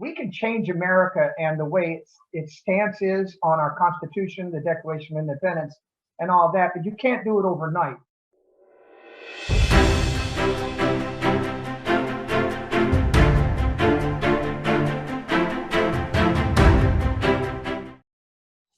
we can change America and the way its stance is on our Constitution, the Declaration of Independence, and all that, but you can't do it overnight.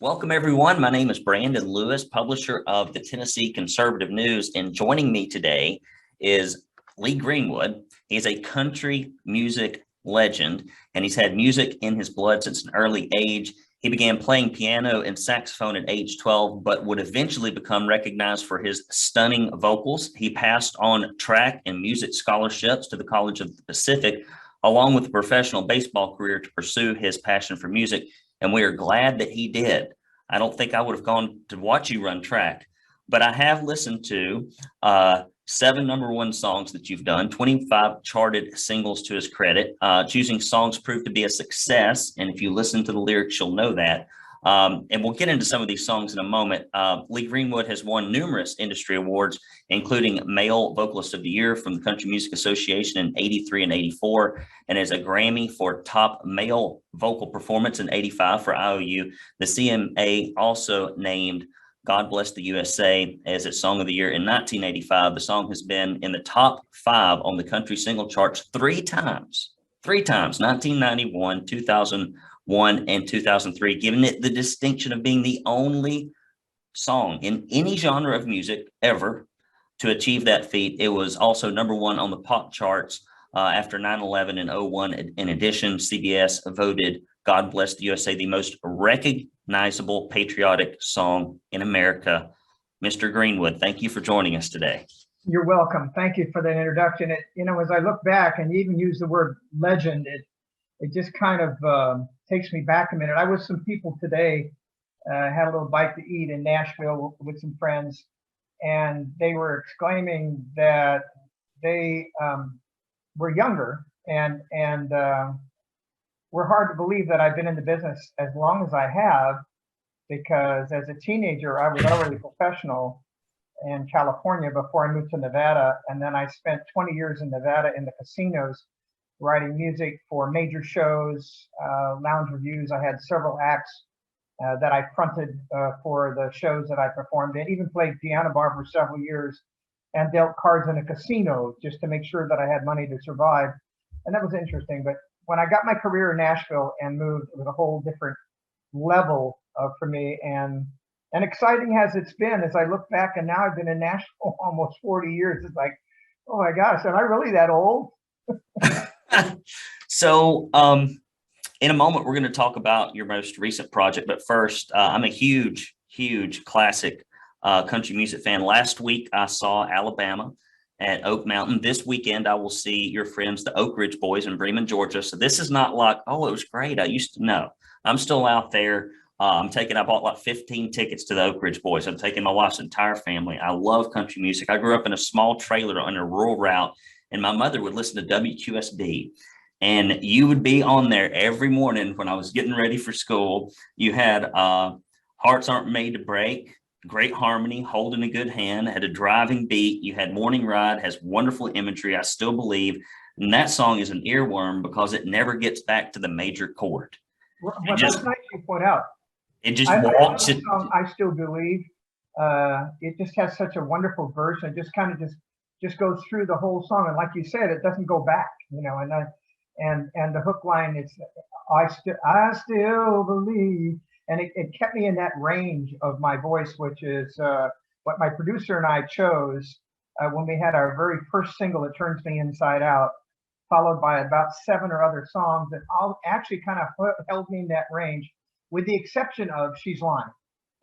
Welcome, everyone. My name is Brandon Lewis, publisher of the Tennessee Conservative News, and joining me today is Lee Greenwood. He is a country music legend, and he's had music in his blood since an early age. He began playing piano and saxophone at age 12, but would eventually become recognized for his stunning vocals. He passed on track and music scholarships to the College of the Pacific, along with a professional baseball career to pursue his passion for music. And we are glad that he did. I don't think I would have gone to watch you run track, but I have listened to 7 #1 songs that you've done, 25 charted singles to his credit. Choosing songs proved to be a success, and if you listen to the lyrics, you'll know that. And we'll get into some of these songs in a moment. Lee Greenwood has won numerous industry awards, including Male Vocalist of the Year from the Country Music Association in '83 and '84, and has a Grammy for Top Male Vocal Performance in '85 for IOU. The CMA also named God Bless the USA as its Song of the Year in 1985. The song has been in the top 5 on the country single charts 3 times, 1991, 2001, and 2003, giving it the distinction of being the only song in any genre of music ever to achieve that feat. It was also #1 on the pop charts after 9/11 and '01. In addition, CBS voted God Bless the USA the most recognizable patriotic song in America. Mr. Greenwood, thank you for joining us today. You're welcome. Thank you for that introduction. As I look back and you even use the word legend, it just kind of takes me back a minute. I was some people today, had a little bite to eat in Nashville with some friends, and they were exclaiming that they were younger and were hard to believe that I've been in the business as long as I have, because as a teenager, I was already professional in California before I moved to Nevada. And then I spent 20 years in Nevada in the casinos, writing music for major shows, lounge reviews. I had several acts that I fronted for the shows that I performed in, even played piano bar for several years and dealt cards in a casino just to make sure that I had money to survive. And that was interesting. But when I got my career in Nashville and moved, it was a whole different level for me. And exciting as it's been, as I look back, and now I've been in Nashville almost 40 years. It's like, oh my gosh, am I really that old? So in a moment, we're going to talk about your most recent project. But first, I'm a huge classic country music fan. Last week, I saw Alabama at Oak Mountain. This weekend, I will see your friends, the Oak Ridge Boys in Bremen, Georgia. So this is not like, oh, it was great. I used to know. I'm still out there. I bought like 15 tickets to the Oak Ridge Boys. I'm taking my wife's entire family. I love country music. I grew up in a small trailer on a rural route, and my mother would listen to WQSB. And you would be on there every morning when I was getting ready for school. You had Hearts Aren't Made to Break, Great Harmony, Holding a Good Hand, had a driving beat. You had Morning Ride, has wonderful imagery, I Still Believe. And that song is an earworm because it never gets back to the major chord. Well, that's nice you point out. It just walks it. I Still Believe. It just has such a wonderful verse. It just kind of just goes through the whole song. And like you said, it doesn't go back, and the hook line is, I still believe. And it kept me in that range of my voice, which is what my producer and I chose when we had our very first single, It Turns Me Inside Out, followed by about 7 or other songs that all actually kind of held me in that range, with the exception of She's Lying.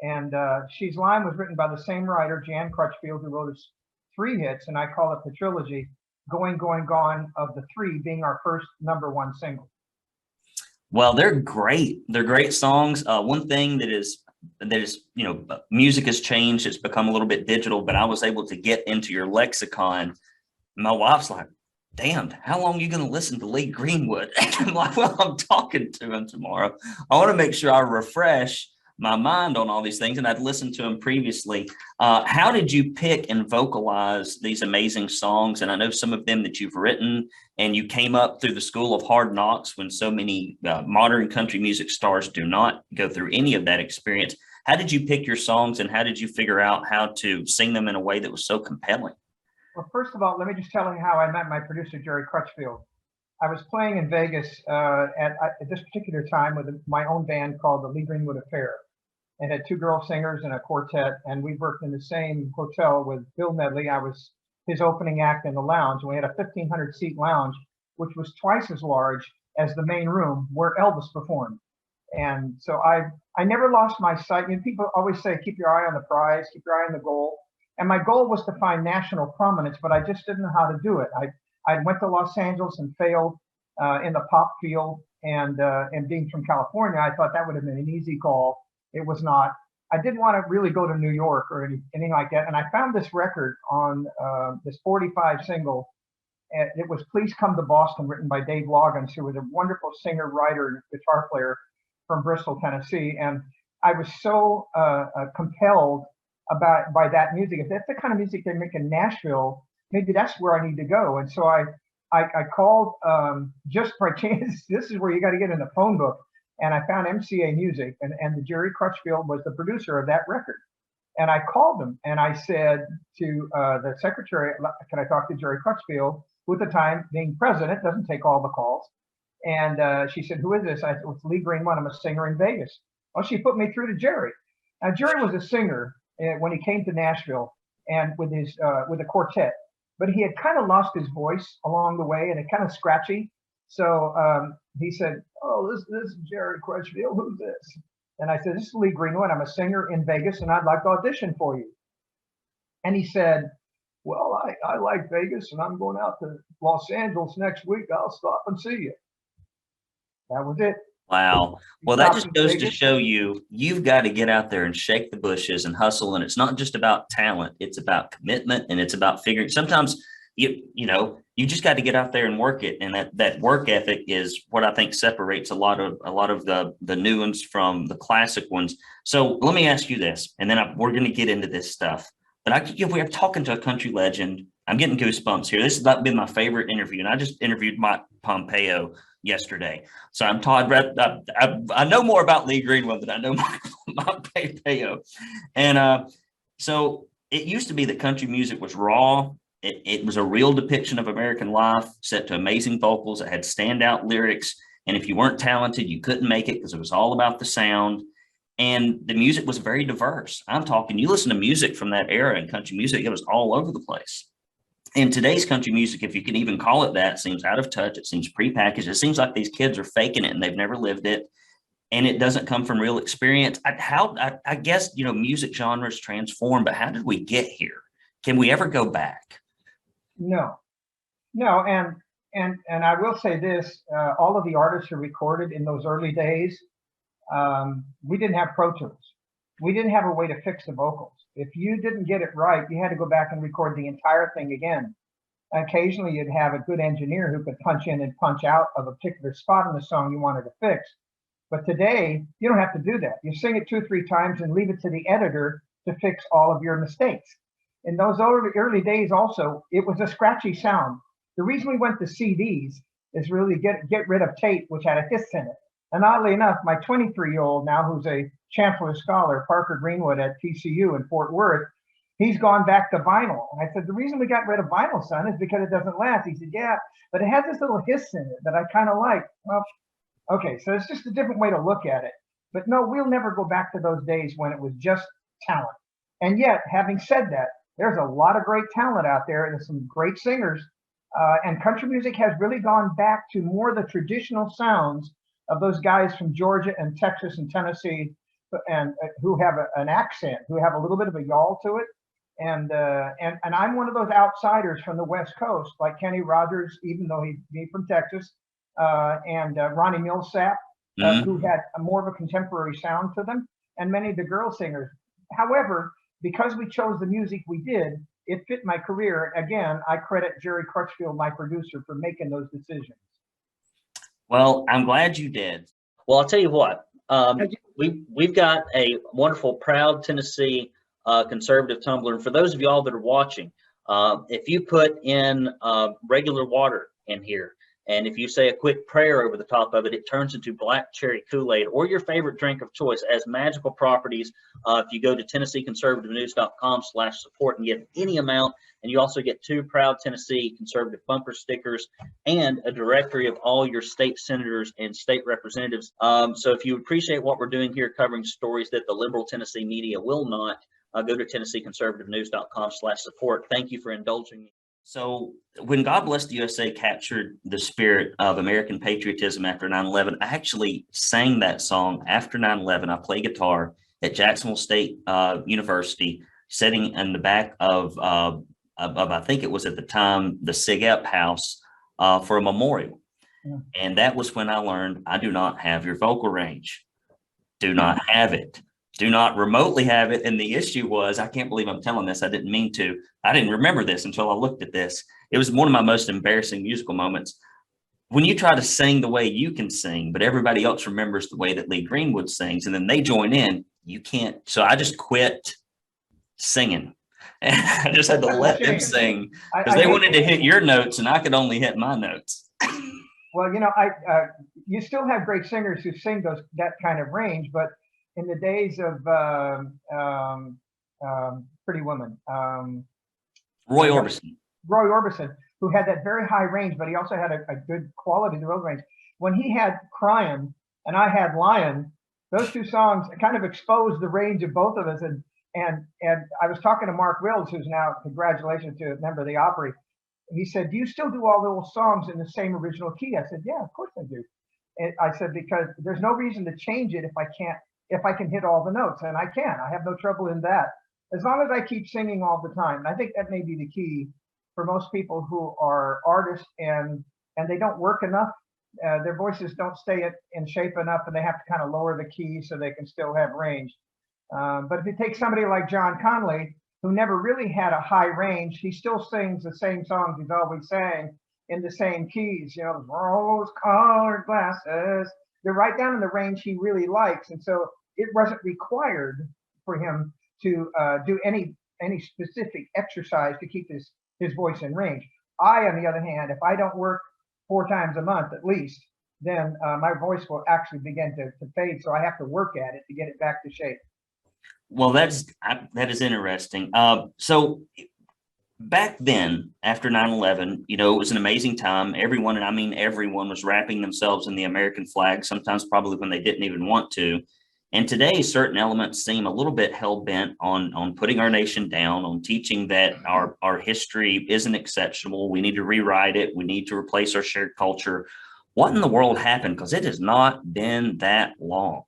And She's Lying was written by the same writer, Jan Crutchfield, who wrote us 3 hits, and I call it the trilogy, Going, Going, Gone, of the 3 being our first #1 single. Well, they're great. They're great songs. One thing that is, music has changed. It's become a little bit digital, but I was able to get into your lexicon. My wife's like, damn, how long are you going to listen to Lee Greenwood? And I'm like, well, I'm talking to him tomorrow. I want to make sure I refresh my mind on all these things, and I'd listened to him previously. How did you pick and vocalize these amazing songs? And I know some of them that you've written, and you came up through the school of hard knocks when so many modern country music stars do not go through any of that experience. How did you pick your songs, and how did you figure out how to sing them in a way that was so compelling? Well, first of all, let me just tell you how I met my producer, Jerry Crutchfield. I was playing in Vegas at this particular time with my own band called the Lee Greenwood Affair. It had two girl singers and a quartet, and we worked in the same hotel with Bill Medley. I was his opening act in the lounge. We had a 1,500 seat lounge, which was twice as large as the main room where Elvis performed. And so I never lost my sight. You know, people always say, keep your eye on the prize, keep your eye on the goal. And my goal was to find national prominence, but I just didn't know how to do it. I went to Los Angeles and failed in the pop field. And being from California, I thought that would have been an easy call. It was not. I didn't want to really go to New York or anything like that. And I found this record on this 45 single. And it was Please Come to Boston, written by Dave Loggins, who was a wonderful singer, writer, and guitar player from Bristol, Tennessee. And I was so compelled by that music. If that's the kind of music they make in Nashville, maybe that's where I need to go. And so I called just by chance. This is where you got to get in the phone book. And I found MCA Music, and the Jerry Crutchfield was the producer of that record. And I called them and I said to the secretary, can I talk to Jerry Crutchfield, who at the time, being president, doesn't take all the calls. And she said, who is this? I said, it's Lee Greenwood. I'm a singer in Vegas. Well, she put me through to Jerry. Now, Jerry was a singer when he came to Nashville and with a quartet, but he had kind of lost his voice along the way and it kind of scratchy. So he said, oh, this is Jerry Crutchfield. Who's this? And I said, this is Lee Greenwood. I'm a singer in Vegas and I'd like to audition for you. And he said, well, I like Vegas and I'm going out to Los Angeles next week. I'll stop and see you. That was it. Wow. Well, that just goes to show you've got to get out there and shake the bushes and hustle. And it's not just about talent. It's about commitment, and it's about figuring. Sometimes you just got to get out there and work it. And that work ethic is what I think separates a lot of the new ones from the classic ones. So let me ask you this, and then we're going to get into this stuff. But we are talking to a country legend. I'm getting goosebumps here. This has been my favorite interview, and I just interviewed Mike Pompeo yesterday. So I know more about Lee Greenwood than I know Mike Pompeo. And so it used to be that country music was raw. It was a real depiction of American life, set to amazing vocals. It had standout lyrics. And if you weren't talented, you couldn't make it because it was all about the sound. And the music was very diverse. I'm talking, you listen to music from that era in country music, it was all over the place. And today's country music, if you can even call it that, seems out of touch. It seems prepackaged. It seems like these kids are faking it and they've never lived it. And it doesn't come from real experience. I guess, music genres transform, but how did we get here? Can we ever go back? No. And I will say this, all of the artists who recorded in those early days, we didn't have Pro Tools. We didn't have a way to fix the vocals. If you didn't get it right, you had to go back and record the entire thing again. Occasionally, you'd have a good engineer who could punch in and punch out of a particular spot in the song you wanted to fix. But today, you don't have to do that. You sing it 2-3 times and leave it to the editor to fix all of your mistakes. In those early days also, it was a scratchy sound. The reason we went to CDs is really get rid of tape, which had a hiss in it. And oddly enough, my 23-year-old now, who's a Chancellor Scholar, Parker Greenwood at TCU in Fort Worth, he's gone back to vinyl. And I said, the reason we got rid of vinyl, son, is because it doesn't last. He said, yeah, but it has this little hiss in it that I kind of like. Well, okay, so it's just a different way to look at it. But no, we'll never go back to those days when it was just talent. And yet, having said that, there's a lot of great talent out there and there's some great singers. And country music has really gone back to more the traditional sounds of those guys from Georgia and Texas and Tennessee, and who have an accent, who have a little bit of a yawl to it. And I'm one of those outsiders from the West Coast, like Kenny Rogers, even though he's from Texas, and Ronnie Millsap, who had more of a contemporary sound to them, and many of the girl singers. However, because we chose the music we did, it fit my career. Again, I credit Jerry Crutchfield, my producer, for making those decisions. Well, I'm glad you did. Well, I'll tell you what, We've got a wonderful, proud Tennessee conservative tumbler. And for those of y'all that are watching, if you put in regular water in here, and if you say a quick prayer over the top of it, it turns into black cherry Kool-Aid or your favorite drink of choice as magical properties. If you go to TennesseeConservativeNews.com/support and get any amount, and you also get 2 proud Tennessee conservative bumper stickers and a directory of all your state senators and state representatives. So if you appreciate what we're doing here, covering stories that the liberal Tennessee media will not, go to TennesseeConservativeNews.com/support. Thank you for indulging me. So when God Bless the USA captured the spirit of American patriotism after 9/11, I actually sang that song after 9/11. I play guitar at Jacksonville State University, sitting in the back of I think it was at the time the SIG-EP house for a memorial. Yeah. And that was when I learned I do not have your vocal range. Do not have it. Do not remotely have it. And the issue was, I can't believe I'm telling this. I didn't mean to. I didn't remember this until I looked at this. It was one of my most embarrassing musical moments. When you try to sing the way you can sing, but everybody else remembers the way that Lee Greenwood sings, and then they join in, you can't. So I just quit singing. And I just had to let them sing because they wanted to hit your notes and I could only hit my notes. Well, you still have great singers who sing that kind of range, but in the days of Pretty Woman, Roy Orbison, who had that very high range, but he also had a good quality of the road range. When he had Cryin' and I had Lion, those 2 songs kind of exposed the range of both of us. And I was talking to Mark Wills, who's now, congratulations to a member of the Opry. He said, "Do you still do all those songs in the same original key?" I said, "Yeah, of course I do." And I said, because there's no reason to change it if I can hit all the notes, and I can. I have no trouble in that, as long as I keep singing all the time. And I think that may be the key for most people who are artists and they don't work enough. Their voices don't stay in shape enough, and they have to kind of lower the key so they can still have range. But if you take somebody like John Conley, who never really had a high range, he still sings the same songs he's always sang in the same keys, rose-colored glasses. They're right down in the range he really likes. And so it wasn't required for him to do any specific exercise to keep his voice in range. I, on the other hand, if I don't work 4 times a month at least, then my voice will actually begin to fade. So I have to work at it to get it back to shape. Well, that is interesting. So back then, after 9/11, it was an amazing time. Everyone, and I mean everyone, was wrapping themselves in the American flag, sometimes probably when they didn't even want to. And today, certain elements seem a little bit hell-bent on putting our nation down, on teaching that our history isn't exceptional. We need to rewrite it. We need to replace our shared culture. What in the world happened? Because it has not been that long.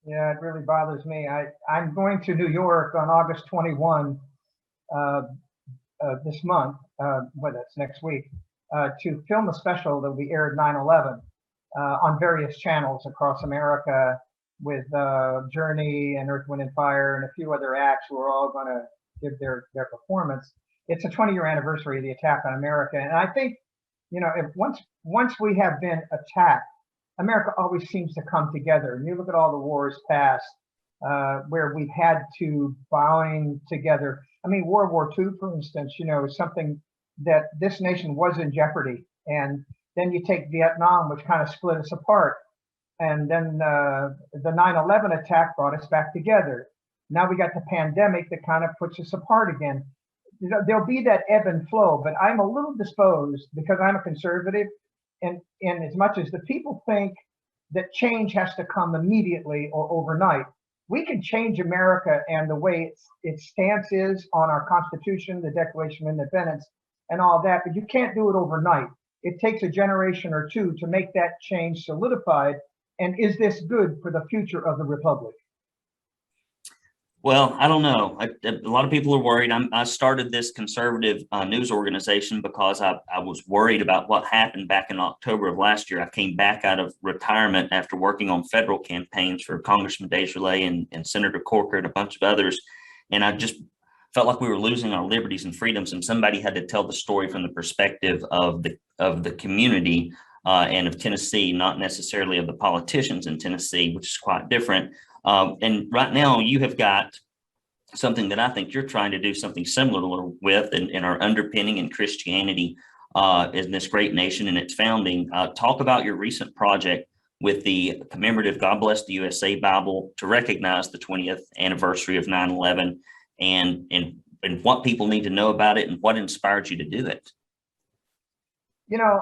Yeah, it really bothers me. I'm going to New York on August 21 this month, that's next week, to film a special that will be aired 9/11 on various channels across America with Journey and Earth, Wind and Fire and a few other acts who are all going to give their performance. It's a 20-year anniversary of the attack on America. And I think, if once we have been attacked, America always seems to come together. And you look at all the wars past where we've had to bind together. I mean, World War II, for instance, is something that this nation was in jeopardy. And then you take Vietnam, which kind of split us apart. And then the 9/11 attack brought us back together. Now we got the pandemic that kind of puts us apart again. There'll be that ebb and flow, but I'm a little disposed because I'm a conservative. And as much as the people think that change has to come immediately or overnight, we can change America and the way its stance is on our Constitution, the Declaration of Independence, and all that, but you can't do it overnight. It takes a generation or 2 to make that change solidified. And is this good for the future of the Republic? Well, I don't know. A lot of people are worried. I started this conservative news organization because I was worried about what happened back in October of last year. I came back out of retirement after working on federal campaigns for Congressman Desjardins and Senator Corker and a bunch of others. And I just felt like we were losing our liberties and freedoms. And somebody had to tell the story from the perspective of the community and of Tennessee, not necessarily of the politicians in Tennessee, which is quite different. And right now you have got something that I think you're trying to do something similar with in our underpinning in Christianity in this great nation and its founding. Talk about your recent project with the commemorative God Bless the USA Bible to recognize the 20th anniversary of 9/11 and what people need to know about it and what inspired you to do it. You know,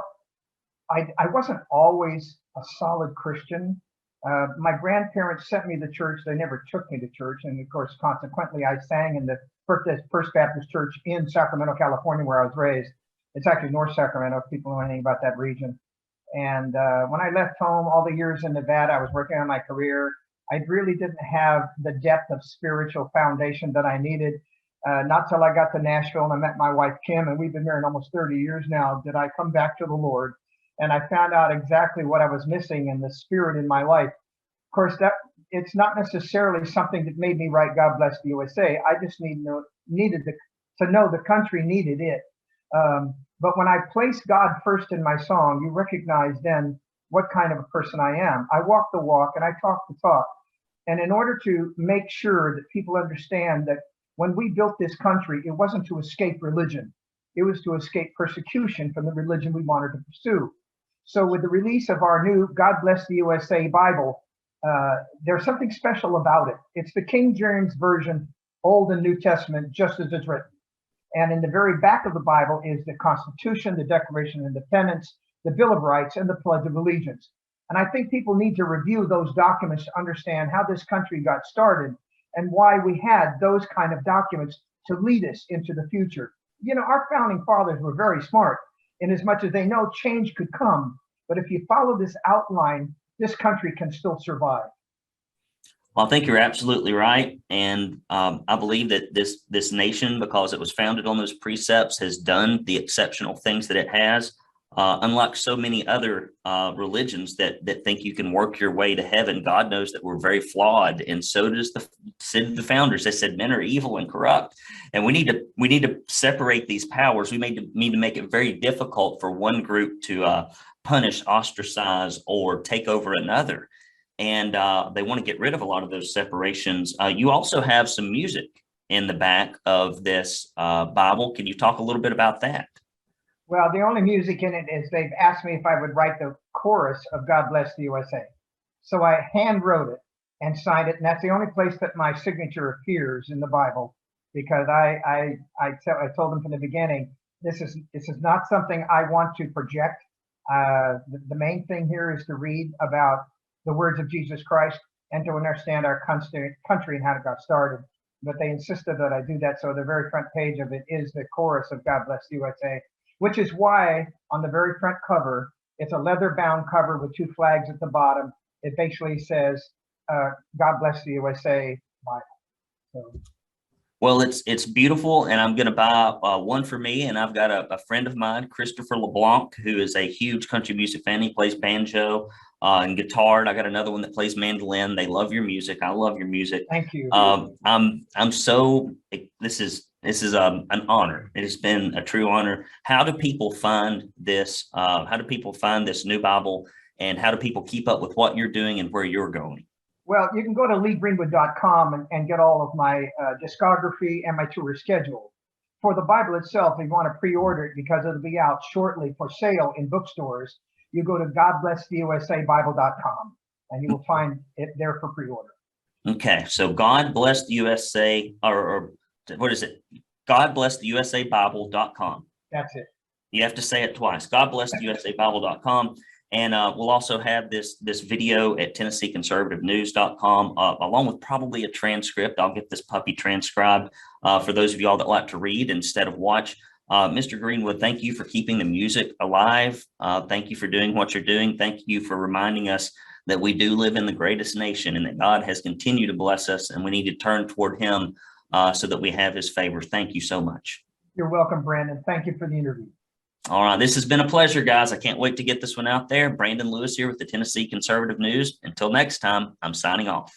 I wasn't always a solid Christian. My grandparents sent me to church. They never took me to church. And of course, consequently, I sang in the First Baptist Church in Sacramento, California, where I was raised. It's actually North Sacramento, if people know anything about that region. And when I left home, all the years in Nevada, I was working on my career. I really didn't have the depth of spiritual foundation that I needed. Not till I got to Nashville and I met my wife, Kim, and we've been married almost 30 years now, did I come back to the Lord. And I found out exactly what I was missing in the spirit in my life. Of course, that it's not necessarily something that made me write God Bless the USA. I just needed to know the country needed it. But when I place God first in my song, you recognize then what kind of a person I am. I walk the walk and I talk the talk. And in order to make sure that people understand that when we built this country, it wasn't to escape religion. It was to escape persecution from the religion we wanted to pursue. So with the release of our new God Bless the USA Bible, there's something special about it. It's the King James Version, Old and New Testament, just as it's written. And in the very back of the Bible is the Constitution, the Declaration of Independence, the Bill of Rights, and the Pledge of Allegiance. And I think people need to review those documents to understand how this country got started and why we had those kind of documents to lead us into the future. You know, our founding fathers were very smart in as much as they know change could come. But if you follow this outline, this country can still survive. Well, I think you're absolutely right. And I believe that this nation, because it was founded on those precepts, has done the exceptional things that it has. Unlike so many other religions that think you can work your way to heaven, God knows that we're very flawed, and so does the founders. They said men are evil and corrupt, and we need to separate these powers. We need to make it very difficult for one group to punish, ostracize, or take over another. And they want to get rid of a lot of those separations. You also have some music in the back of this Bible. Can you talk a little bit about that? Well, the only music in it is they've asked me if I would write the chorus of God Bless the USA. So I hand wrote it and signed it. And that's the only place that my signature appears in the Bible, because I told them from the beginning, this is not something I want to project. The main thing here is to read about the words of Jesus Christ and to understand our country and how it got started. But they insisted that I do that. So the very front page of it is the chorus of God Bless the USA. Which is why on the very front cover, it's a leather-bound cover with two flags at the bottom. It basically says, God Bless the USA Bible. So. Well, it's beautiful, and I'm going to buy one for me. And I've got a friend of mine, Christopher LeBlanc, who is a huge country music fan. He plays banjo and guitar, and I got another one that plays mandolin. They love your music. I love your music. Thank you. I'm so this is an honor. It has been a true honor. How do people find this? How do people find this new Bible, and how do people keep up with what you're doing and where you're going? Well, you can go to leegreenwood.com and get all of my discography and my tour schedule. For the Bible itself, if you want to pre-order it because it'll be out shortly for sale in bookstores, you go to godblesstheusabible.com and you will find it there for pre-order. Okay, so God Bless the USA, or what is it? godblesstheusabible.com. That's it. You have to say it twice. godblesstheusabible.com. And we'll also have this video at TennesseeConservativeNews.com, along with probably a transcript. I'll get this puppy transcribed for those of y'all that like to read instead of watch. Mr. Greenwood, thank you for keeping the music alive. Thank you for doing what you're doing. Thank you for reminding us that we do live in the greatest nation and that God has continued to bless us, and we need to turn toward him so that we have his favor. Thank you so much. You're welcome, Brandon. Thank you for the interview. All right. This has been a pleasure, guys. I can't wait to get this one out there. Brandon Lewis here with the Tennessee Conservative News. Until next time, I'm signing off.